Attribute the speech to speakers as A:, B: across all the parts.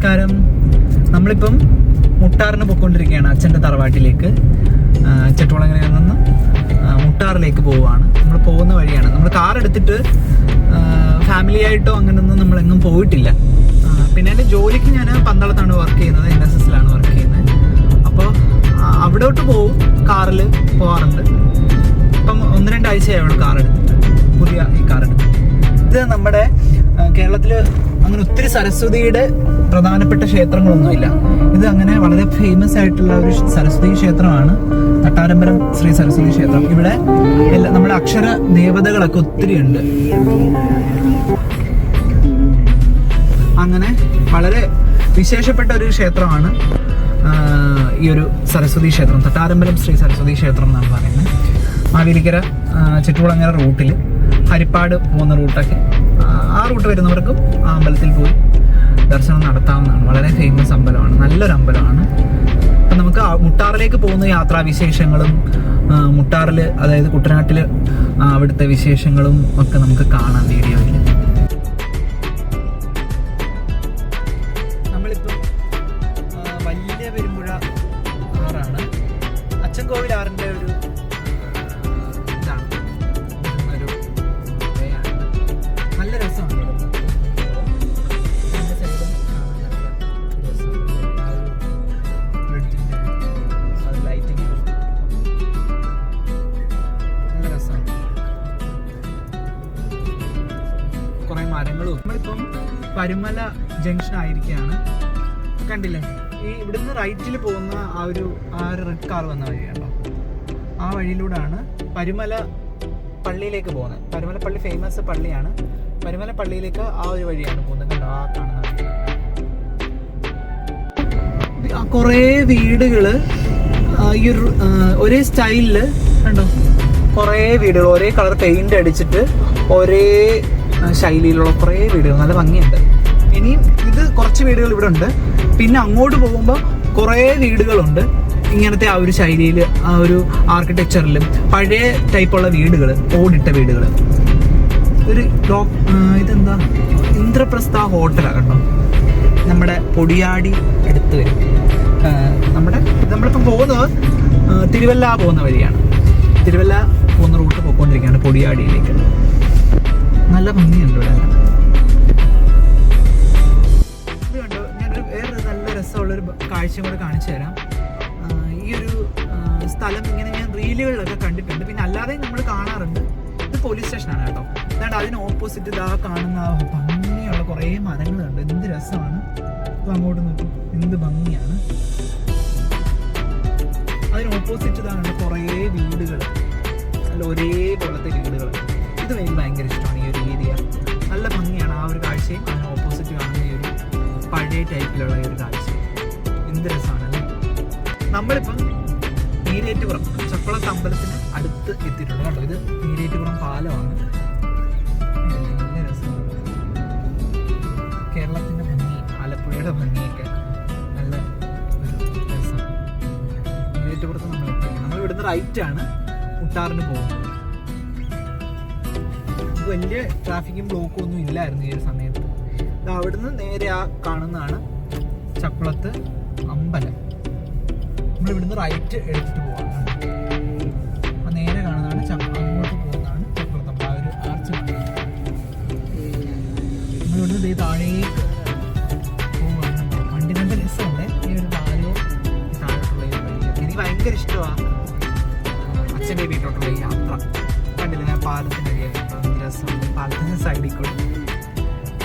A: നമസ്കാരം. നമ്മളിപ്പം മുട്ടാറിന് പോയിക്കൊണ്ടിരിക്കുകയാണ്, അച്ഛൻ്റെ തറവാട്ടിലേക്ക്. ചെട്ടുകുളങ്ങരയിൽ നിന്ന് മുട്ടാറിലേക്ക് പോവുകയാണ്. നമ്മൾ പോകുന്ന വഴിയാണ്. നമ്മൾ കാർ എടുത്തിട്ട് ഫാമിലി ആയിട്ടോ അങ്ങനെയൊന്നും നമ്മളെങ്ങും പോയിട്ടില്ല. പിന്നെ എൻ്റെ ജോലിക്ക് ഞാൻ പന്തളത്താണ് വർക്ക് ചെയ്യുന്നത്, NSSലാണ് വർക്ക് ചെയ്യുന്നത്. അപ്പോൾ അവിടോട്ട് പോവും, കാറിൽ പോകാറുണ്ട്. ഇപ്പം 1-2 ആഴ്ചയായി കാർ എടുത്തിട്ട്, പുതിയ ഈ കാർ എടുത്തിട്ട്. ഇത് നമ്മുടെ കേരളത്തിൽ അങ്ങനെ ഒത്തിരി സരസ്വതിയുടെ പ്രധാനപ്പെട്ട ക്ഷേത്രങ്ങളൊന്നുമില്ല. ഇത് അങ്ങനെ വളരെ ഫേമസ് ആയിട്ടുള്ള ഒരു സരസ്വതി ക്ഷേത്രമാണ് തട്ടാരമ്പലം ശ്രീ സരസ്വതി ക്ഷേത്രം. ഇവിടെ നമ്മുടെ അക്ഷര ദേവതകളൊക്കെ ഒത്തിരി ഉണ്ട്. അങ്ങനെ വളരെ വിശേഷപ്പെട്ട ഒരു ക്ഷേത്രമാണ് ഈ ഒരു സരസ്വതി ക്ഷേത്രം. തട്ടാരമ്പലം ശ്രീ സരസ്വതി ക്ഷേത്രം എന്നാണ് പറയുന്നത്. മാവേലിക്കര ചെട്ടുകുളങ്ങര റൂട്ടിൽ ഹരിപ്പാട് പോകുന്ന റൂട്ടൊക്കെ, ആ റൂട്ട് വരുന്നവർക്കും ആ അമ്പലത്തിൽ പോയി ദർശനം നടത്താവുന്നതാണ്. വളരെ ഫേമസ് അമ്പലമാണ്, നല്ലൊരു അമ്പലമാണ്. അപ്പം നമുക്ക് മുട്ടാറിലേക്ക് പോകുന്ന യാത്രാവിശേഷങ്ങളും മുട്ടാറിൽ, അതായത് കുട്ടനാട്ടിൽ അവിടുത്തെ വിശേഷങ്ങളും ഒക്കെ നമുക്ക് കാണാം വീഡിയോയിൽ. നമ്മളിപ്പം വലിയ പെരുമ്പുഴ ആറാണ്, അച്ചൻകോവിൽ ആറിൻ്റെ ഒരു ഇതാണ്, ഒരു വേയാണ്. നല്ല രസമാണ്. കുറെ മരങ്ങളും. നമ്മളിപ്പം പരുമല ജംഗ്ഷൻ ആയിരിക്കുകയാണ്. കണ്ടില്ലേ, ഈ ഇവിടുന്ന് റൈറ്റിൽ പോകുന്ന ആ ഒരു റെഡ് കാർ വന്ന വഴിയാണോ, ആ വഴിയിലൂടെയാണ് പരുമല പള്ളിയിലേക്ക് പോകുന്നത്. പരുമല പള്ളി ഫേമസ് പള്ളിയാണ്. പരുമല പള്ളിയിലേക്ക് ആ ഒരു വഴിയാണ് പോകുന്നത്. കണ്ടോ, ആ കാണുന്ന വഴി. കുറേ വീടുകള് ഈ ഒരു ഒരേ സ്റ്റൈലില് കണ്ടോ, കുറേ വീടുകൾ ഒരേ കളർ പെയിന്റ് അടിച്ചിട്ട് ഒരേ ശൈലിയിലുള്ള കുറേ വീടുകൾ, നല്ല ഭംഗിയുണ്ട്. ഇനിയും ഇത് കുറച്ച് വീടുകൾ ഇവിടെ ഉണ്ട്. പിന്നെ അങ്ങോട്ട് പോകുമ്പോൾ കുറേ വീടുകളുണ്ട് ഇങ്ങനത്തെ ആ ഒരു ശൈലിയിൽ, ആ ഒരു ആർക്കിടെക്ചറിലും പഴയ ടൈപ്പുള്ള വീടുകൾ, ഓടിട്ട വീടുകൾ. ഒരു ഇതെന്താ, ഇന്ദ്രപ്രസ്ഥ ഹോട്ടലാണ് കേട്ടോ. നമ്മുടെ പൊടിയാടി അടുത്ത് വരും. നമ്മളിപ്പം പോകുന്നത് തിരുവല്ല പോകുന്ന വഴിയാണ്. തിരുവല്ല പോകുന്ന റൂട്ട് പോയിക്കൊണ്ടിരിക്കുകയാണ് പൊടിയാടിയിലേക്ക്. നല്ല ഭംഗിയുണ്ട് ഇവിടെ. ഇത് കണ്ടോ, ഞാനൊരു വേറൊരു നല്ല രസമുള്ളൊരു കാഴ്ചയും കൂടെ കാണിച്ചു തരാം. ഈ ഒരു സ്ഥലം ഇങ്ങനെ ഞാൻ റീലുകളിലൊക്കെ കണ്ടിട്ടുണ്ട്, പിന്നെ അല്ലാതെ നമ്മൾ കാണാറുണ്ട്. ഇത് പോലീസ് സ്റ്റേഷനാണ് കേട്ടോ. അതാണ്ട് അതിന് ഓപ്പോസിറ്റ് ഇതാ കാണുന്ന ഭംഗിയുള്ള കുറേ മരങ്ങളുണ്ട്. എന്ത് രസമാണ്. ഇപ്പം അങ്ങോട്ട് നോക്കും, എന്ത് ഭംഗിയാണ്. അതിന് ഓപ്പോസിറ്റ് ഇതാണ് കുറേ വീടുകൾ, നല്ല ഒരേപോലത്തെ വീടുകൾ. ഇത് എനിക്ക് ഭയങ്കര ഇഷ്ടമാണ് ഈ ഒരു ഏരിയ. നല്ല ഭംഗിയാണ് ആ ഒരു കാഴ്ചയും. അതിന് ഓപ്പോസിറ്റ് കാണുന്ന ഈ ഒരു പഴയ ടൈപ്പിലുള്ള ഈ ഒരു കാഴ്ച. എന്ത് രസമാണല്ലേ. നമ്മളിപ്പം നീരേറ്റുപുറം ചക്കുളത്ത് അമ്പലത്തിന് അടുത്ത് എത്തിയിട്ടുണ്ട് കേട്ടോ. ഇത് നീരേറ്റുപുറം പാലമാണ്. നല്ല രസമാണ്. കേരളത്തിൻ്റെ ഭംഗി, ആലപ്പുഴയുടെ ഭംഗിയൊക്കെ നല്ല ഒരു രസമാണ്. നീരേറ്റുപുറത്ത് നമ്മൾ എത്തി. നമ്മൾ ഇവിടുന്ന് റൈറ്റാണ് മുട്ടാറിന് പോകുന്നത്. വലിയ ട്രാഫിക്കും ബ്ലോക്കും ഒന്നും ഇല്ലായിരുന്നു ഈ ഒരു സമയത്ത്. അവിടുന്ന് നേരെ ആ കാണുന്നതാണ് ചക്കുളത്ത് അമ്പലം. നമ്മൾ ഇവിടുന്ന് റൈറ്റ് എടുത്തിട്ട് പോവാണ്. അപ്പം നേരെ കാണുന്നതാണ് അങ്ങോട്ട് പോകുന്നതാണ് ചക്കുളത്ത് അമ്പലം. ആ ഒരു ആർച്ച് നമ്മൾ ഇവിടുന്ന് താഴേക്ക് പോവാണ്. വണ്ടി നല്ല രസമുണ്ട്. ഈ ഒരു പാലവും താഴോട്ടുള്ള ഈ വഴി എനിക്ക് ഭയങ്കര ഇഷ്ടമാണ്. അച്ഛൻ്റെ വീട്ടിലോട്ടുള്ള ഈ യാത്ര കണ്ടില്ല, ഞാൻ പാലത്തിൻ്റെ രസമുണ്ട്. പാലത്തിൻ്റെ സൈഡിൽ കൂടെ,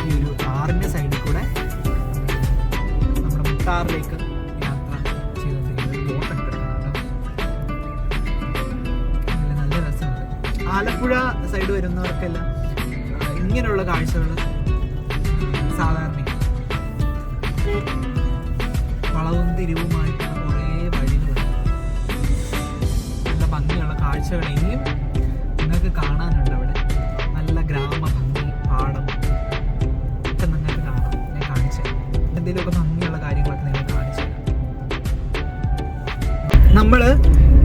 A: ഈ ഒരു ആറിൻ്റെ സൈഡിൽ കൂടെ നമ്മുടെ മുട്ടാറിലേക്ക് യാത്ര ചെയ്തുകൊണ്ടിരിക്കുന്നത്. ബോട്ടൊക്കെ കിടക്കുന്നുണ്ടോ, നല്ല രസമുണ്ട്. ആലപ്പുഴ സൈഡ് വരുന്നവർക്കെല്ലാം ഇങ്ങനെയുള്ള കാഴ്ചകൾ സാധാരണ വളവും തിരിവുമായിട്ടുള്ള കുറേ വഴികളുണ്ട്. നല്ല ഭംഗിയുള്ള കാഴ്ചകൾ ഇനിയും നിങ്ങൾക്ക് കാണാനുണ്ട് അവിടെ. നല്ല ഗ്രാമഭംഗി, പാടം ഒക്കെ നിങ്ങൾക്ക് കാണാം. ഞാൻ കാണിച്ചു തരാം. എന്തെങ്കിലുമൊക്കെ ഭംഗിയുള്ള കാര്യങ്ങളൊക്കെ നിങ്ങൾ കാണിച്ചു തരാം.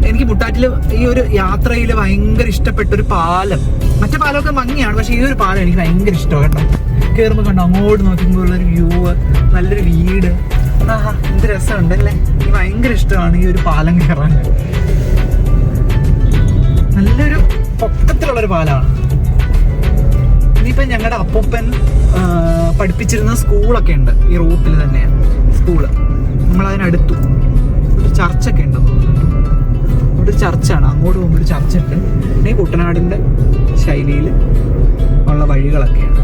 A: എനിക്ക് മുട്ടാറ്റിൽ ഈ ഒരു യാത്രയിൽ ഭയങ്കര ഇഷ്ടപ്പെട്ട ഒരു പാലം. മറ്റേ പാലമൊക്കെ ഭംഗിയാണ്, പക്ഷെ ഈ ഒരു പാലം എനിക്ക് ഭയങ്കര ഇഷ്ടമാണ് കേട്ടോ. കയറുമ്പോൾ കണ്ടോ അങ്ങോട്ട് നോക്കുമ്പോൾ ഉള്ളൊരു വ്യൂ, നല്ലൊരു വീട്. എന്ത് രസമുണ്ടല്ലേ. എനിക്ക് ഭയങ്കര ഇഷ്ടമാണ് ഈ ഒരു പാലം കയറാൻ. നല്ലൊരു പൊക്കത്തിലുള്ളൊരു പാലമാണ്. ഇനിയിപ്പം ഞങ്ങളുടെ അപ്പൂപ്പൻ പഠിപ്പിച്ചിരുന്ന സ്കൂളൊക്കെ ഉണ്ട് ഈ റൂട്ടിൽ തന്നെയാണ് സ്കൂള്. നമ്മളതിനടുത്തു ഒരു ചർച്ചൊക്കെ ഉണ്ടെന്ന് തോന്നുന്നു. ഇവിടെ ഒരു ചർച്ചാണ്, അങ്ങോട്ട് പോകുമ്പോൾ ഒരു ചർച്ച ഉണ്ട്. പിന്നെ കുട്ടനാടിൻ്റെ ശൈലിയിൽ ഉള്ള വഴികളൊക്കെയാണ്.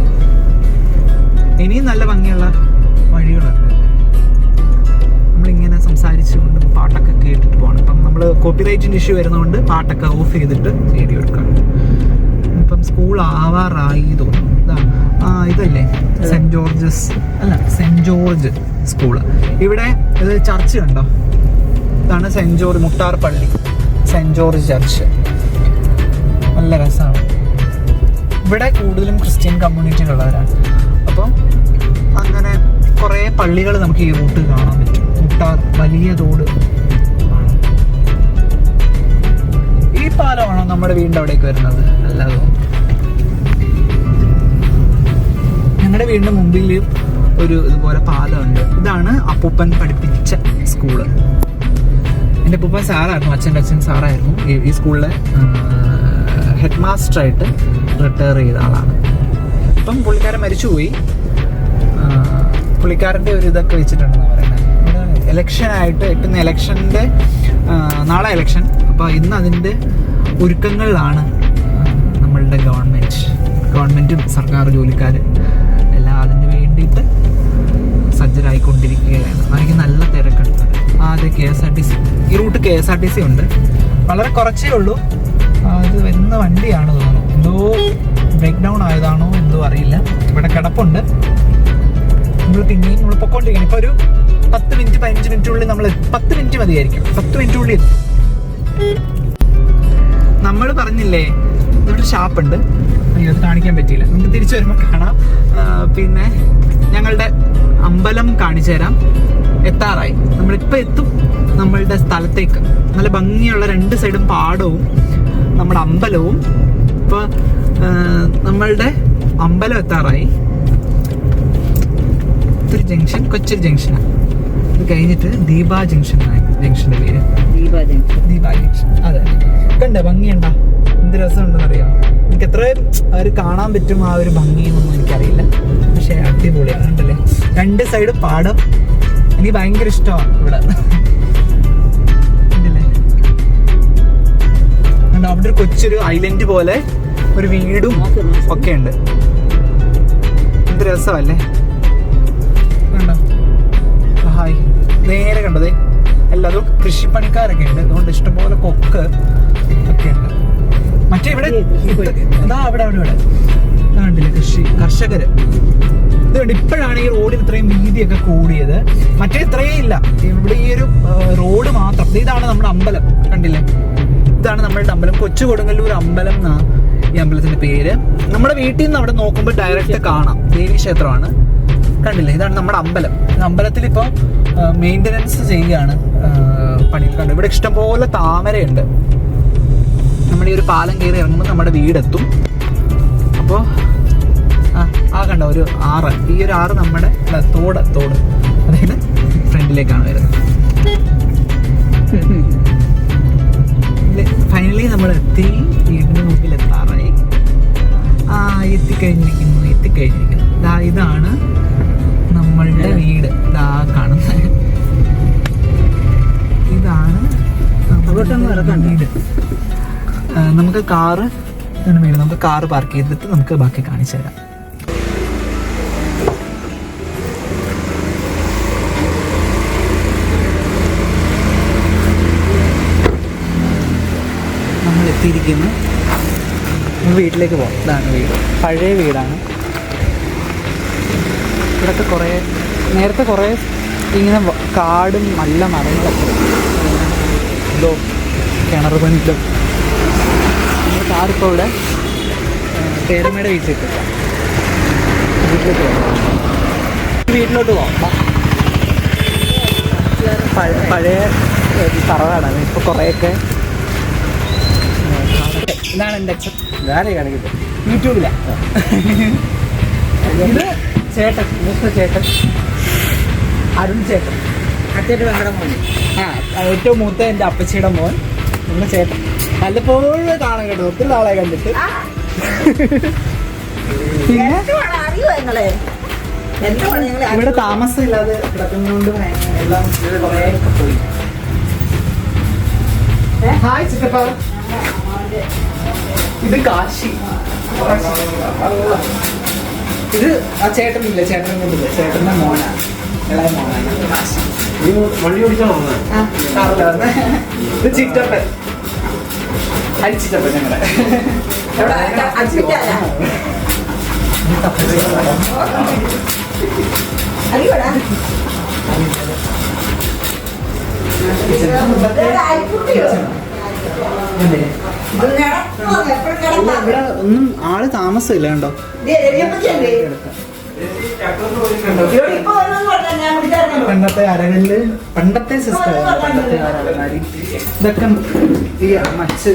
A: ഇനിയും നല്ല ഭംഗിയുള്ള വഴികളുണ്ട്. നമ്മളിങ്ങനെ സംസാരിച്ചുകൊണ്ട് പാട്ടൊക്കെ കേട്ടിട്ട് പോകണം. ഇപ്പം നമ്മൾ കോപ്പിറൈറ്റിൻ്റെ ഇഷ്യൂ വരുന്നതുകൊണ്ട് പാട്ടൊക്കെ ഓഫ് ചെയ്തിട്ട് വീഡിയോ എടുക്കാം. ഇപ്പം സ്കൂൾ ആവാറായി തോന്നുന്നു. ഇതല്ലേ സെൻറ്റ് ജോർജസ്, അല്ല സെൻറ്റ് ജോർജ് സ്കൂള്. ഇവിടെ ഇത് ചർച്ച് കണ്ടോ, ഇതാണ് സെൻറ്റ് ജോർജ് മുട്ടാർ പള്ളി, സെൻറ്റ് ജോർജ് ചർച്ച്. നല്ല രസമാണ്. ഇവിടെ കൂടുതലും ക്രിസ്ത്യൻ കമ്മ്യൂണിറ്റിയിലുള്ളവരാണ്. അപ്പം അങ്ങനെ കുറേ പള്ളികൾ നമുക്ക് ഈ റൂട്ട് കാണാൻ പറ്റും. മുട്ടാർ വലിയ തോട് ആണ്. ഈ പാലമാണോ നമ്മുടെ വീടിൻ്റെ അവിടേക്ക് വരുന്നത്? അല്ലാതെ ഞങ്ങളുടെ വീടിൻ്റെ മുമ്പിൽ ഒരു ഇതുപോലെ പാലമുണ്ട്. ഇതാണ് അപ്പൂപ്പൻ പഠിപ്പിച്ച സ്കൂള്. എൻ്റെ അപ്പൂപ്പൻ സാറായിരുന്നു, അച്ഛൻ്റെ അച്ഛൻ സാറായിരുന്നു. ഈ സ്കൂളിലെ ഹെഡ് മാസ്റ്ററായിട്ട് റിട്ടയർ ചെയ്ത ആളാണ്. ഇപ്പം പുള്ളിക്കാരൻ മരിച്ചുപോയി. പുള്ളിക്കാരൻ്റെ ഒരു ഇതൊക്കെ വെച്ചിട്ടുണ്ടെന്ന് പറയുന്നത്. ഇവിടെ ഇലക്ഷനായിട്ട് ഇപ്പം ഇലക്ഷൻ്റെ നാളെ ഇലക്ഷൻ, അപ്പോൾ ഇന്ന് അതിൻ്റെ ഒരുക്കങ്ങളിലാണ് നമ്മളുടെ ഗവൺമെൻറ്റും സർക്കാർ ജോലിക്കാർ എല്ലാം അതിന് വേണ്ടിയിട്ട് സജ്ജരായിക്കൊണ്ടിരിക്കുകയാണ്. എനിക്ക് നല്ല തിരക്കുണ്ട്. അതെ, KSRTC ഈ റൂട്ട് KSRTC ഉണ്ട്. വളരെ കുറച്ചേ ഉള്ളൂ. അത് വരുന്ന വണ്ടിയാണ് തോന്നുന്നു. എന്തോ ബ്രേക്ക് ഡൗൺ ആയതാണോ എന്തോ അറിയില്ല. ഇവിടെ കിടപ്പുണ്ട്. നമ്മൾ പിന്നെയും നമ്മൾ പൊക്കോണ്ടിരിക്കണം. ഇപ്പോൾ ഒരു 10 മിനിറ്റ് 15 മിനിറ്റിനുള്ളിൽ നമ്മൾ 10 മിനിറ്റ് മതിയായിരിക്കും. 10 മിനിറ്റിനുള്ളിൽ നമ്മൾ പറഞ്ഞില്ലേ ഇവിടെ ഷാപ്പുണ്ട്. അയ്യോ, അത് കാണിക്കാൻ പറ്റിയില്ല. നമുക്ക് തിരിച്ചു വരുമ്പോൾ കാണാം. പിന്നെ ഞങ്ങളുടെ അമ്പലം കാണിച്ചു തരാം. എത്താറായി. നമ്മളിപ്പോൾ എത്തും നമ്മളുടെ സ്ഥലത്തേക്ക്. നല്ല ഭംഗിയുള്ള 2 സൈഡും പാടവും നമ്മുടെ അമ്പലവും. ഇപ്പോൾ നമ്മളുടെ അമ്പലം എത്താറായി. ഇതൊരു ജംഗ്ഷൻ, കൊച്ചൊരു ജംഗ്ഷനാണ്. ഇത് കഴിഞ്ഞിട്ട് ദീപ ജംഗ്ഷനായി. ജംഗ്ഷൻ്റെ പേര് ദീപ ജംഗ്ഷൻ. അതെ, കണ്ടേ ഭംഗിയുണ്ടോ? എന്ത് രസമുണ്ടെന്ന് അറിയാം. എനിക്ക് എത്ര അവർ കാണാൻ പറ്റും ആ ഒരു ഭംഗിയെന്നൊന്നും എനിക്കറിയില്ല. പക്ഷേ അടിപൊളിയാണ്. ഉണ്ടല്ലേ 2 സൈഡ് പാടം. എനിക്ക് ഭയങ്കര ഇഷ്ടമാണ് ഇവിടെ. ഉണ്ടല്ലേ, അവിടെ ഒരു കൊച്ചൊരു ഐലൻഡ് പോലെ ഒരു വീടും ഒക്കെ ഉണ്ട്. എന്ത് രസമല്ലേ. കണ്ടോ, ഹായ്. നേരെ കണ്ടതേ എല്ലാതും കൃഷിപ്പണിക്കാരൊക്കെ ഉണ്ട്. അതുകൊണ്ട് ഇഷ്ടംപോലെ കൊക്ക് ഒക്കെ ഉണ്ട്. മറ്റേ ഇവിടെ അവിടെ കണ്ടില്ലേ കർഷകര്. ഇതുകൊണ്ട് ഇപ്പോഴാണ് ഈ റോഡിന് ഇത്രയും വീതിയൊക്കെ കൂടിയത്. മറ്റേ ഇത്രയേ ഇല്ല. ഇവിടെ ഈ ഒരു റോഡ് മാത്രം. ഇതാണ് നമ്മുടെ അമ്പലം. കണ്ടില്ലേ, ഇതാണ് നമ്മളുടെ അമ്പലം. കൊച്ചു കൊടുങ്ങല്ലൂർ അമ്പലം എന്നാണ് ഈ അമ്പലത്തിന്റെ പേര്. നമ്മുടെ വീട്ടിൽ നിന്ന് അവിടെ നോക്കുമ്പോൾ ഡയറക്റ്റ് കാണാം. ദേവീ ക്ഷേത്രമാണ്. കണ്ടില്ലേ, ഇതാണ് നമ്മുടെ അമ്പലം. അമ്പലത്തിൽ ഇപ്പോൾ മെയിൻ്റനൻസ് ചെയ്യുകയാണ് പണിയിൽ. കണ്ടു, ഇവിടെ ഇഷ്ടംപോലെ താമരയുണ്ട്. നമ്മുടെ ഈ ഒരു പാലം കയറി ഇറങ്ങുമ്പോൾ നമ്മുടെ വീടെത്തും. അപ്പോൾ കണ്ടോ ഒരു ആറ്. ഈ ഒരു ആറ് നമ്മുടെ തോട് അതായത് ഫ്രണ്ടിലേക്കാണ് വരുന്നത്. ഫൈനലി നമ്മൾ എത്തി. വീടിന് മുമ്പിൽ എത്താറായി. എത്തിക്കഴിഞ്ഞിരിക്കുന്നു. ഇതാണ് നമ്മളുടെ വീട്. കാണുന്നത് ഇതാണ് വീട്. നമുക്ക് കാറ് വീട്. നമുക്ക് കാറ് പാർക്ക് ചെയ്തിട്ട് നമുക്ക് ബാക്കി കാണിച്ചു തരാം. നമ്മൾ എത്തിയിരിക്കുന്നു. വീട്ടിലേക്ക് പോകാം. ഇതാണ് വീട്. പഴയ വീടാണ്. ഇവിടൊക്കെ നേരത്തെ കുറേ ഇങ്ങനെ കാടും നല്ല മരങ്ങളൊക്കെ ഇതോ കിണർ പണിയിലും. നമ്മൾ കാറിപ്പോൾ ഇവിടെ പേരമ്മയുടെ വീട്ടിലേക്ക് വീട്ടിലോട്ട് പോകാം. പഴയ തറവാടാണ്. ഇപ്പോൾ കുറേയൊക്കെ ഇതാണ് എൻ്റെ അച്ഛൻ. ഞാനേ കാണിക്കുന്നത് യൂട്യൂബിലാണ്. ഇത് ചേട്ടൻ, മൂത്ത ചേട്ടൻ അരുൺ ചേട്ടൻ.
B: അച്ഛൻ്റെ പെങ്ങളുടെ മോൻ.
A: ഏറ്റവും മൂത്ത എൻ്റെ അപ്പച്ചിയുടെ മോൻ, നമ്മുടെ ചേട്ടൻ. വല്ലപ്പോഴും കാണാൻ കേട്ടോ, ഒത്തിരി നാളെ കണ്ടിട്ട്. പിന്നെ ഇവിടെ താമസമില്ലാതെ കിടക്കുന്നതുകൊണ്ട് എല്ലാം കുറേയൊക്കെ പോയി. ഹായ് ചിറ്റപ്പ. ഇത് കാശി. ഇത് ആ ചേട്ടനില്ല, ചേട്ടനെ കൊണ്ടില്ല, ചേട്ടൻ്റെ മോനാണ്, ഇളയ മോനാണ് കാശി.
C: വണ്ടി ഓടിച്ചാണോ?
A: ഇത് ചിറ്റപ്പൻ, അരിച്ചിട്ടപ്പൻ ഞങ്ങളെ. ഇവിടെ ഒന്നും ആള് താമസമില്ല കണ്ടോ. പണ്ടത്തെ അരകല്ല്, പണ്ടത്തെ സിസ്റ്റം, പണ്ടത്തെ അരങ്ങാടി. ഇതൊക്കെ ഈ മച്ച്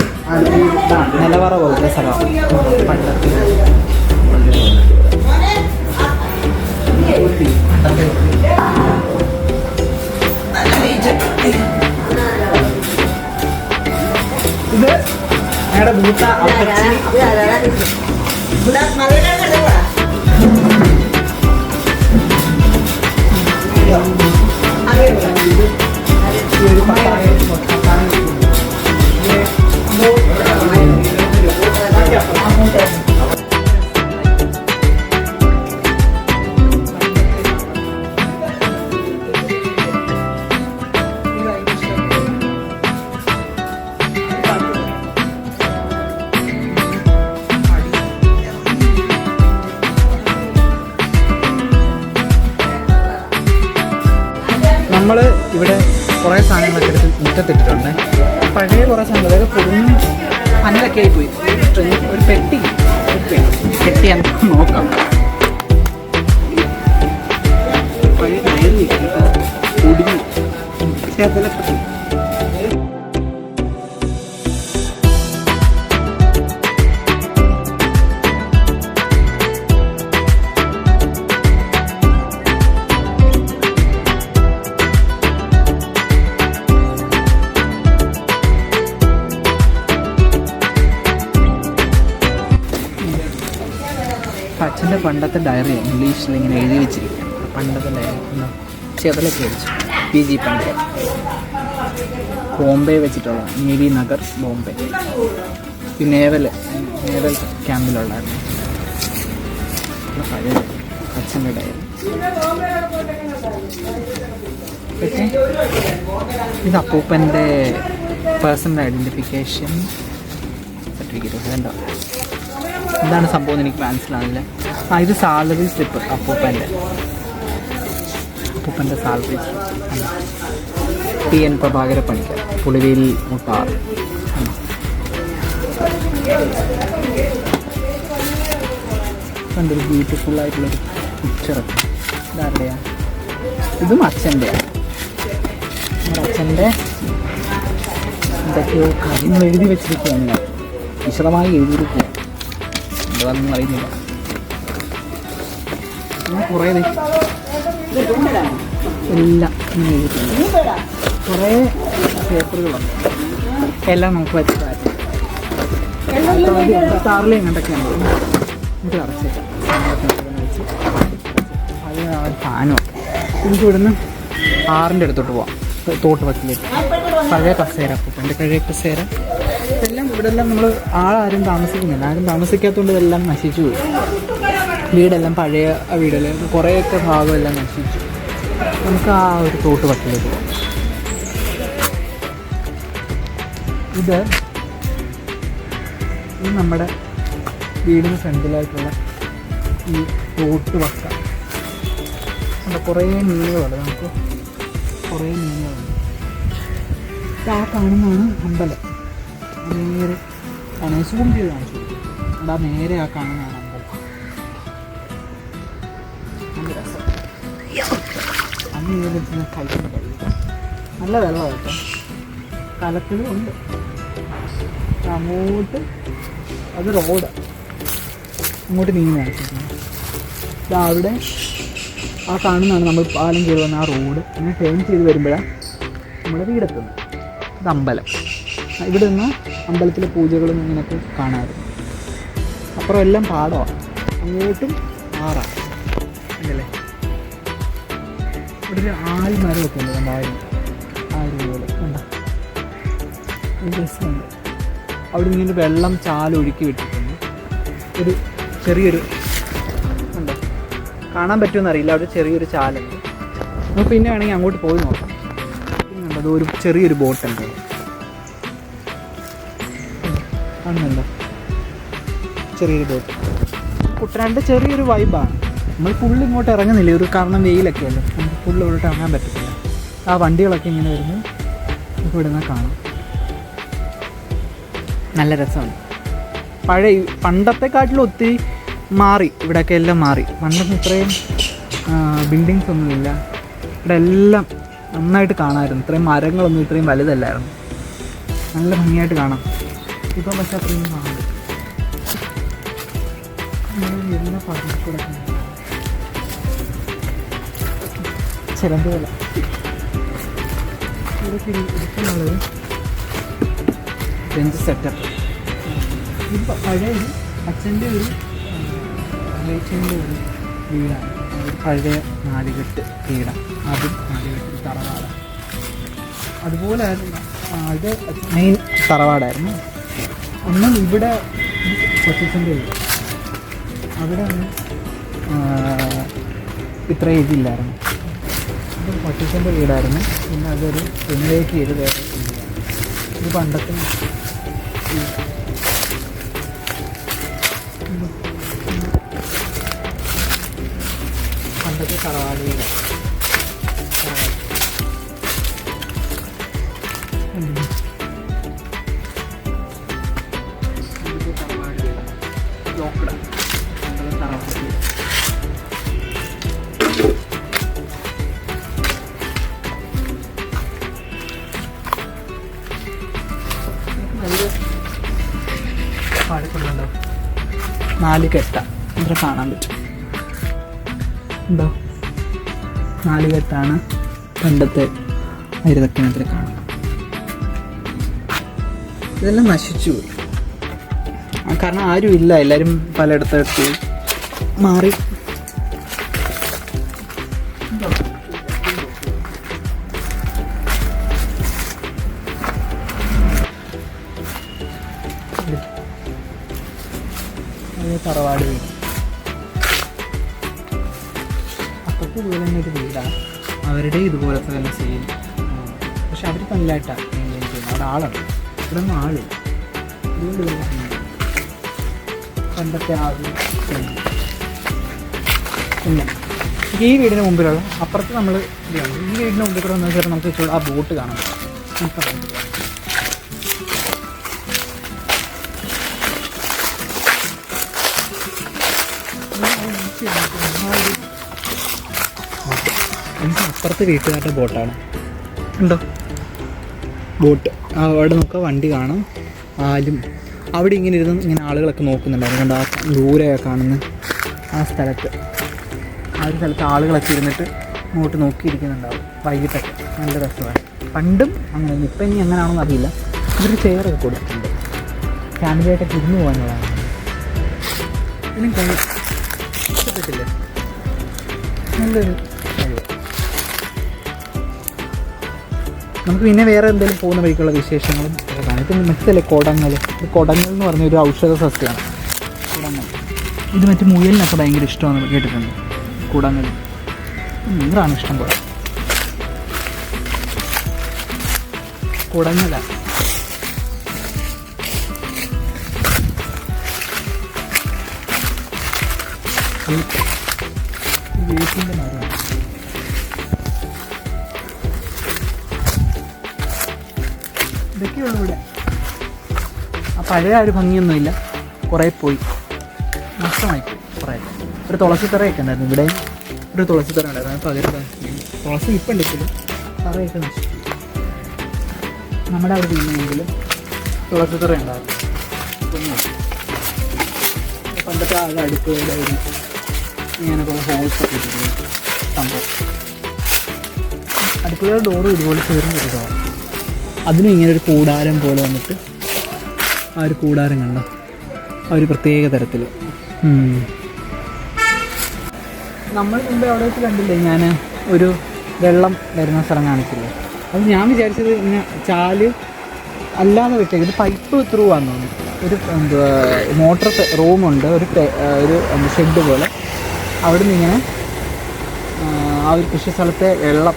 A: നിലവറ പോലത്തെ സ്ഥലം പണ്ടത്തെ. ഇത് ഞങ്ങളുടെ മൂത്ത അപ്പച്ചി. നമ്മൾ ഇവിടെ കുറേ സാധനങ്ങളൊക്കെ എടുത്ത് മുറ്റത്തിട്ടിട്ടുണ്ട്. പഴയ കുറേ സാധനങ്ങൾ, അതായത് പൊടിഞ്ഞ് പന്നലൊക്കെ ആയിപ്പോയി. ഒരു പെട്ടി ഞാൻ നോക്കാം. പഴയ കയറി പൊടിഞ്ഞു, പക്ഷേ അതിലൊക്കെ അച്ഛൻ്റെ പണ്ടത്തെ ഡയറി ഇംഗ്ലീഷിൽ ഇങ്ങനെ എഴുതി വെച്ചിരിക്കും. പണ്ടത്തെ ഡയറി ചെതലൊക്കെ അടിച്ചു. PG പണ്ട് ബോംബെ വെച്ചിട്ടുള്ള നേവി നഗർ ബോംബെ, ഈ നേവൽ ക്യാമ്പിലുള്ളായിരുന്നു. പഴയ അച്ഛൻ്റെ ഡയറി. ഓക്കെ, ഇത് അപ്പൂപ്പൻ്റെ പേഴ്സണൽ ഐഡൻറ്റിഫിക്കേഷൻ സർട്ടിഫിക്കറ്റ്. വേണ്ട, എന്താണ് സംഭവം എനിക്ക് മനസ്സിലാവില്ല. ഇത് സാലറി സ്ലിപ്പ്, അപ്പൂപ്പൻ്റെ salary slip. TN Prabhakara Panicker, Pulivel Muttar. കണ്ടൊരു ബ്യൂട്ടിഫുൾ ആയിട്ടുള്ളൊരു പിക്ചറൊക്കെ. ഇതാരുടെയാ? ഇതും അച്ഛൻ്റെയാണ്. നമ്മുടെ അച്ഛൻ്റെ എന്തൊക്കെയോ കാര്യങ്ങൾ എഴുതി വെച്ചിരിക്കുകയാണ്. ഞാൻ വിശദമായി എഴുതിയിരിക്കുക, എന്താണെന്നും അറിയുന്നില്ല. കുറേ എല്ലാം ഇങ്ങനെ എഴുതിയിട്ടുണ്ട്. കുറേ പേപ്പറുകളുണ്ട്, എല്ലാം നമുക്ക് വെച്ച് കാറിലെ കണ്ടൊക്കെയാണ് നമുക്ക് അടച്ചേക്കാം. വെച്ച് അത് ഫാനുമൊക്കെ. എനിക്ക് ഇവിടുന്ന് 6-ൻ്റെ അടുത്തോട്ട് പോവാം, തോട്ടുപത്തിലേക്ക്. പഴയ കസേര, എൻ്റെ പഴയ കസേര. ഇതെല്ലാം ഇവിടെ എല്ലാം നമ്മൾ ആരും താമസിക്കുന്നില്ല. ആരും താമസിക്കാത്തതുകൊണ്ട് ഇതെല്ലാം നശിച്ചു പോയി. വീടെല്ലാം പഴയ വീടെല്ലാം കുറേയൊക്കെ ഭാഗമെല്ലാം നശിച്ചു. നമുക്ക് ആ ഒരു തോട്ടുപത്തിലേക്ക് പോകാം. ഇത് നമ്മുടെ വീടിന് ഫ്രണ്ടിലായിട്ടുള്ള ഈ തോട്ടുവക്ക. അവിടെ കുറേ മീനുകളുണ്ട്, നമുക്ക് കുറേ മീനുകളുണ്ട്. ആ കാണുന്നതാണ് അമ്പലം. നേരെ സൂം ചെയ്ത് കാണിച്ചു. അവിടെ നേരെ ആ കാണുന്നതാണ് അമ്പലം. നല്ല രസം. അന്ന് കഴിക്കുന്ന കഴിയും. നല്ല വെള്ളം കേട്ടോ, കലക്കലും ഉണ്ട്. അങ്ങോട്ട് അത് റോഡ്, അങ്ങോട്ട് നീങ്ങി കാണിച്ചിട്ടുണ്ട്. അവിടെ ആ കാണുന്നതാണ് നമ്മൾ പാലം കയറി വന്ന ആ റോഡ്. അങ്ങനെ ടേൺ ചെയ്ത് വരുമ്പോഴാണ് നമ്മുടെ വീടെത്തുന്നത്. ഇത് അമ്പലം. ഇവിടെ നിന്ന് അമ്പലത്തിലെ പൂജകളും ഇങ്ങനെയൊക്കെ കാണാറുണ്ട്. അപ്പുറം എല്ലാം പാടമാണ്, അങ്ങോട്ടും ആറാണ് ഉണ്ടല്ലേ. ഇവിടെ ഒരു ആൽമരമൊക്കെ ഉണ്ട്, പോലെ കണ്ട രസമുണ്ട്. അവിടെ ഇങ്ങനെ വെള്ളം ചാലൊഴുക്കി വിട്ടിട്ടുണ്ട്. ഒരു ചെറിയൊരു ഉണ്ടോ, കാണാൻ പറ്റുമെന്ന് അറിയില്ല, അവിടെ ചെറിയൊരു ചാലുണ്ട്. നമുക്ക് പിന്നെ വേണമെങ്കിൽ അങ്ങോട്ട് പോയി നോക്കാം. പിന്നെ അത് ഒരു ചെറിയൊരു ബോട്ടുണ്ട്, കാണുന്നുണ്ടോ, ചെറിയൊരു ബോട്ട്. കുട്ടനാടിൻ്റെ ചെറിയൊരു വൈബാണ്. നമ്മൾ ഫുള്ള് ഇങ്ങോട്ട് ഇറങ്ങുന്നില്ല, ഒരു കാരണം വെയിലൊക്കെ അല്ലേ, നമുക്ക് ഫുള്ള് ഇവിടോട്ട് ഇറങ്ങാൻ പറ്റത്തില്ല. ആ വണ്ടികളൊക്കെ ഇങ്ങനെ വരുന്നു, നമുക്ക് ഇവിടെ നിന്ന് കാണാം. നല്ല രസമാണ്. പണ്ടത്തെക്കാട്ടിലും ഒത്തിരി മാറി, ഇവിടെയൊക്കെ എല്ലാം മാറി. പണ്ടൊന്നും ഇത്രയും ബിൽഡിങ്സ് ഒന്നുമില്ല, ഇവിടെ എല്ലാം നന്നായിട്ട് കാണാമായിരുന്നു. ഇത്രയും മരങ്ങളൊന്നും ഇത്രയും വലുതല്ലായിരുന്നു, നല്ല ഭംഗിയായിട്ട് കാണാം. ഇപ്പം പക്ഷേ അത്രയും കാണാൻ പറ്റും. എല്ലാ പറമ്പിക്കൂടെ ചിലന്തുപോലെ ഇരിക്കുന്നുള്ളത് ബെഞ്ച് സെറ്റപ്പ്. ഇപ്പം പഴയ അച്ഛൻ്റെ ഒരു അച്ഛൻ്റെ ഒരു വീടാണ്, ഒരു പഴയ നാലുകെട്ട് വീടാണ്. അതും നാലുകെട്ട് തറവാടാണ്. അതുപോലെ ആയിരുന്നു ഇത് മെയിൻ തറവാടായിരുന്നു. ഒന്നും ഇവിടെ കൊച്ചച്ഛൻ്റെ വീട്, അവിടെ ഇത്രയും ഇതില്ലായിരുന്നു. ഇത് കൊച്ചച്ഛൻ്റെ വീടായിരുന്നു. പിന്നെ അതൊരു റിനോവേറ്റ് ചെയ്ത് വേറെ വീടാണ്. ഇത് പണ്ടത്തെ തറവാട് വീടാണ്. പാടിക്കൊണ്ടുണ്ടോ, 4 കെട്ട ഇവിടെ കാണാൻ പറ്റും. ഉണ്ടോ, 4 കെട്ടാണ് പണ്ടത്തെ ഹരിതക്കിണറ്റിൽ കാണാം. ഇതെല്ലാം നശിച്ചു പോയി, കാരണം ആരും ഇല്ല, എല്ലാവരും പലയിടത്തെത്തി മാറി. തറവാട് വീട് അപ്പുറത്ത് ഇതുപോലെ തന്നെ ഒരു വീടാണ്, അവരുടെ ഇതുപോലത്തെ തന്നെ സെയിം. പക്ഷെ അവർ നല്ലതായിട്ടാണ് മെയിൻറ്റെയിൻ ചെയ്യുന്നത്. അവിടെ ആളുണ്ട്, ഇവിടെ ഒന്നും ആളില്ല. ഇതുകൊണ്ട് പണ്ടത്തെ ആളും ഇല്ല. ഈ വീടിന് മുമ്പിലുള്ള അപ്പുറത്ത് നമ്മൾ ഈ വീടിന് മുമ്പിൽ കൂടെ വന്നു വെച്ചാൽ നമുക്ക് ഇച്ചിരി ആ ബോട്ട് കാണാം. എനിക്ക് അപ്പുറത്ത് വീട്ടുകാരുടെ ബോട്ടാണ്, ഉണ്ടോ ബോട്ട്. അവിടെ നോക്കുക, വണ്ടി കാണാം, ആലും അവിടെ ഇങ്ങനെ ഇരുന്ന് ഇങ്ങനെ ആളുകളൊക്കെ നോക്കുന്നുണ്ടായിരുന്നു. കണ്ടോ, ആ ദൂരെ കാണുന്ന ആ സ്ഥലത്ത്, ആ ഒരു സ്ഥലത്ത് ആളുകളൊക്കെ ഇരുന്നിട്ട് ഇങ്ങോട്ട് നോക്കിയിരിക്കുന്നുണ്ടാവും വൈകിട്ടൊക്കെ. നല്ല രസമാണ്. പണ്ടും അങ്ങനെ, ഇപ്പം ഇനി എങ്ങനെയാണെന്ന് അറിയില്ല. ഇതൊരു ചെയറൊക്കെ കൊടുത്തിട്ടുണ്ട്, ഫാമിലിയായിട്ടൊക്കെ ഇരുന്ന് പോകാനുള്ളതാണ്. ഇതിനും കഴിയും, ഇഷ്ടപ്പെട്ടില്ലേ? നല്ലൊരു കഴിവ്. നമുക്ക് പിന്നെ വേറെ എന്തെങ്കിലും പോകുന്ന വഴിക്കുള്ള വിശേഷങ്ങളും കാണാം. ഇപ്പം മറ്റല്ലേ കൊടങ്ങൾ. ഇത് കൊടങ്ങൾ എന്ന് പറഞ്ഞൊരു ഔഷധ സസ്യമാണ് കുടങ്ങൾ. ഇത് മറ്റു മുയലിനൊക്കെ ഭയങ്കര ഇഷ്ടമാണെന്ന് കേട്ടിട്ടുണ്ട്. കുടങ്ങൾ നൂറാണ് ഇഷ്ടം പോലെ. കുടങ്ങല വേപ്പിൻ്റെ മരമാണ്. ഇതൊക്കെയുള്ളൂ ഇവിടെ. ആ പഴയ ഒരു ഭംഗിയൊന്നുമില്ല, കുറേ പോയി, നഷ്ടമായിപ്പോയി കുറേ. ഒരു തുളസിത്തറയൊക്കെ ഉണ്ടായിരുന്നു ഇവിടെ, ഒരു തുളസിത്തറ ഉണ്ടായിരുന്നു. പകരം തുളസി ഇപ്പം ഉണ്ടെങ്കിലും തറയൊക്കെ നശിച്ചു. നമ്മുടെ അവിടെ വീണെങ്കിലും തുളസിത്തറ ഉണ്ടായിരുന്നു. പണ്ടത്തെ ആകെ അടുപ്പുകളായിരുന്നു. ഇങ്ങനെ കുറേ ഹോൾസ് ഒക്കെ ഇട്ടിട്ടുണ്ട് സംഭവം. അടുക്കളയുടെ ഡോറും ഇതുപോലെ ചേർന്ന് കിട്ടുകയാണ്. അതിനും ഇങ്ങനെ ഒരു കൂടാരം പോലെ വന്നിട്ട് ആ ഒരു കൂടാരം കണ്ട ആ ഒരു പ്രത്യേക തരത്തിൽ. നമ്മൾ മുമ്പേ അവിടെ വെച്ച് കണ്ടില്ലേ ഞാൻ ഒരു വെള്ളം വരുന്ന സ്ഥലം കാണിച്ചില്ലേ? അത് ഞാൻ വിചാരിച്ചത് ഇങ്ങനെ ചാല് അല്ലാതെ വിട്ടേക്ക്, ഇത് പൈപ്പ് ത്രൂ ആണെന്ന് തോന്നുന്നു. ഒരു എന്തുവാ മോട്ടർ റൂമുണ്ട്, ഒരു ഷെഡ് പോലെ. അവിടെ നിന്ന് ഇങ്ങനെ ആ ഒരു കൃഷി സ്ഥലത്തെ വെള്ളം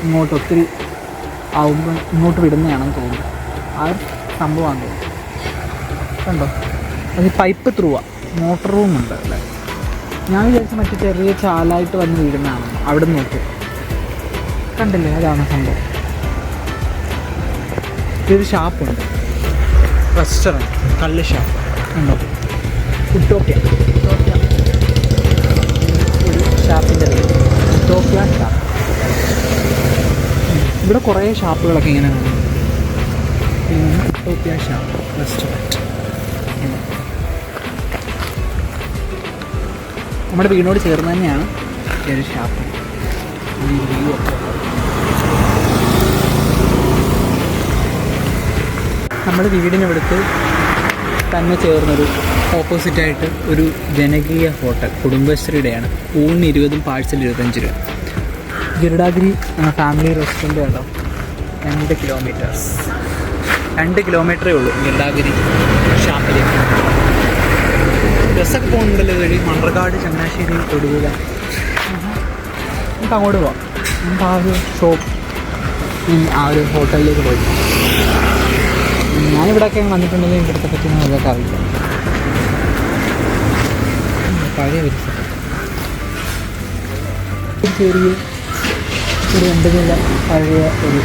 A: ഇങ്ങോട്ട് ഒത്തിരി ആവുമ്പോൾ ഇങ്ങോട്ട് വിടുന്നതാണെന്ന് തോന്നുന്നു. ആ ഒരു സംഭവമാണ് തോന്നുന്നു. കണ്ടോ, അത് പൈപ്പ് ത്രൂവാണ്, മോട്ടർ റൂമുണ്ട് അല്ലേ. ഞാൻ വിചാരിച്ച മറ്റു ചെറിയ ചാലായിട്ട് വന്ന് വീടുന്നതാണ്. അവിടെ നിന്ന് നോക്കി കണ്ടില്ലേ, അതാണ് സംഭവം. ഇതൊരു ഷാപ്പുണ്ട്, റെസ്റ്റോറൻറ്റ്, കല്ല് ഷാപ്പ് ഉണ്ടോ, ഉട്ടോപ്യ ഒരു ഷാപ്പിൻ്റെ പേര് ഉട്ടോപ്യ ഷാപ്പ്. ഇവിടെ കുറേ ഷാപ്പുകളൊക്കെ ഇങ്ങനെ കാണും. Utopia shop restaurant. നമ്മുടെ വീടിനോട് ചേർന്ന് തന്നെയാണ് ഈ ഒരു ഷാപ്പ്. നമ്മുടെ വീടിനടുത്ത് തന്നെ ചേർന്നൊരു ഓപ്പോസിറ്റായിട്ട് ഒരു ജനകീയ ഹോട്ടൽ, കുടുംബശ്രീയുടെയാണ്. ഊണിന് 20 പാഴ്സൽ 25 രൂപ. ഗരുഡാഗിരി ഫാമിലി റെസ്റ്റോറൻറ്റ് കേട്ടോ. 2 കിലോമീറ്ററേ ഉള്ളൂ ഗരുഡാഗിരി ഷാപ്പിലേക്ക്. ബസ്സൊക്കെ പോകുന്നുണ്ടല്ലോ വഴി, മണ്ണർക്കാട്, ചങ്ങനാശ്ശേരി, തൊടുപുഴ. നമുക്ക് അങ്ങോട്ട് പോവാം. നമുക്ക് ആ ഒരു ഷോപ്പ്, ആ ഒരു ഹോട്ടലിലേക്ക് പോയി. ഞാനിവിടെയൊക്കെ വന്നിട്ടുണ്ടെങ്കിൽ ഇവിടുത്തെ പറ്റി അതൊക്കെ അറിയില്ല. പഴയ ഒരു ചെറിയ ഒരു 2 നില പഴയ ഒരു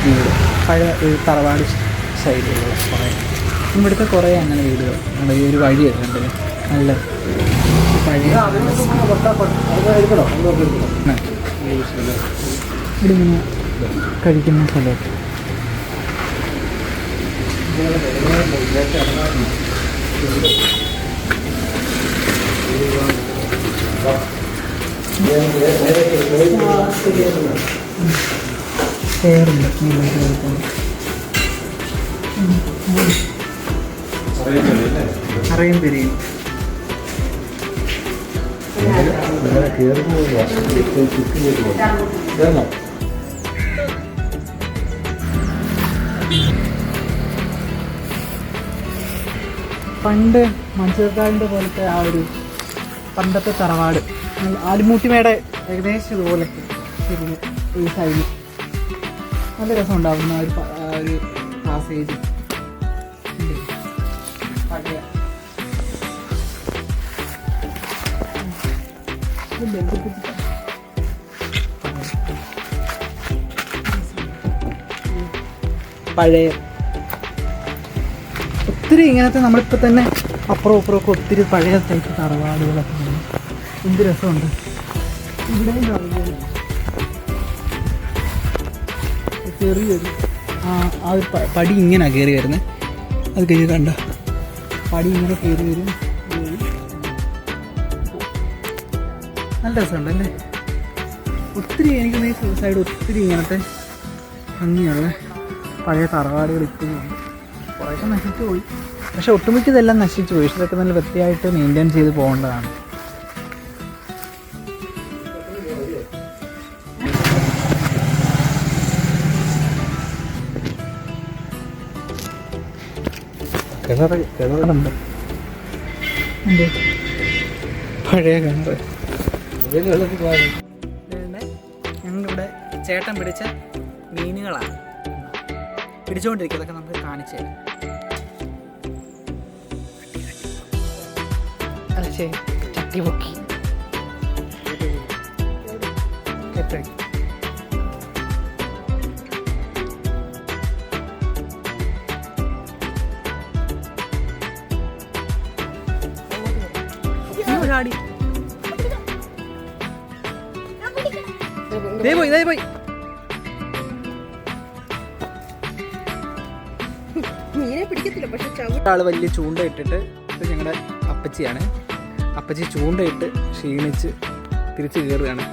A: വീട്, പഴയ ഒരു തറവാട് ശൈലിയുള്ള കുറേ ഇവിടുത്തെ കുറേ അങ്ങനെ വീടുകൾ. നമ്മുടെ ഈ ഒരു വഴിയൊക്കെ ഉണ്ടല്ലോ, നല്ല പഴയ ഇവിടെ ഇങ്ങനെ കഴിക്കുന്ന സ്ഥലമൊക്കെ. ചേറുണ്ട്, അറിയാൻ തരും. പണ്ട് മൺചിത്രത്താഴിൻ്റെ പോലത്തെ ആ ഒരു പണ്ടത്തെ തറവാട്, ആലിമൂട്ടിമയുടെ ഏകദേശം ഇതുപോലത്തെ ഈ സൈഡിൽ നല്ല രസം ഉണ്ടാകുന്ന ഒരു പാസേജ്. പഴയ പഴയ ഒത്തിരി ഇങ്ങനത്തെ നമ്മളിപ്പോൾ തന്നെ അപ്പുറം ഇപ്പുറമൊക്കെ ഒത്തിരി പഴയ ടൈപ്പ് തറവാടുകളൊക്കെ ഉണ്ട്. എന്ത് രസമുണ്ട്. ഇവിടെയും ചെറിയൊരു ആ ഒരു പടി ഇങ്ങനെ കയറി വരുന്നത്. അത് കഴിഞ്ഞ് കണ്ട പടി ഇങ്ങനെ കയറി വരും. നല്ല രസമുണ്ട് അല്ലേ. ഒത്തിരി എനിക്ക് ഈ സൈഡ് ഒത്തിരി ഇങ്ങനത്തെ ഭംഗിയുള്ള പഴയ തറവാടുകൾ ഇപ്പോഴും ഉണ്ട്. കുറേയൊക്കെ നശിച്ചു പോയി, പക്ഷെ ഒട്ടുമിക്ക ഇതെല്ലാം നശിച്ചു പോയി. പക്ഷെ ഇതൊക്കെ നല്ല വൃത്തിയായിട്ട് മെയിൻറ്റെയിൻ ചെയ്ത് പോകേണ്ടതാണ്. കിണറുണ്ട്, പഴയ കിണറ്. ഞങ്ങളിവിടെ ചേട്ടൻ പിടിച്ച മീനുകളാണ് പിടിച്ചുകൊണ്ടിരിക്കുക. അതൊക്കെ നമുക്ക് കാണിച്ചു തരാം. അല്ല ശരി, ചട്ടി പൊക്കി ചാടി പോയി. മീനെ പിടിക്കത്തില്ല, പക്ഷെ ആള് വലിയ ചൂണ്ട ഇട്ടിട്ട്. ഇത് ഞങ്ങളുടെ അപ്പച്ചിയാണ്. അപ്പച്ചി ചൂണ്ടയിട്ട് ക്ഷീണിച്ച് തിരിച്ച് കയറുകയാണ്.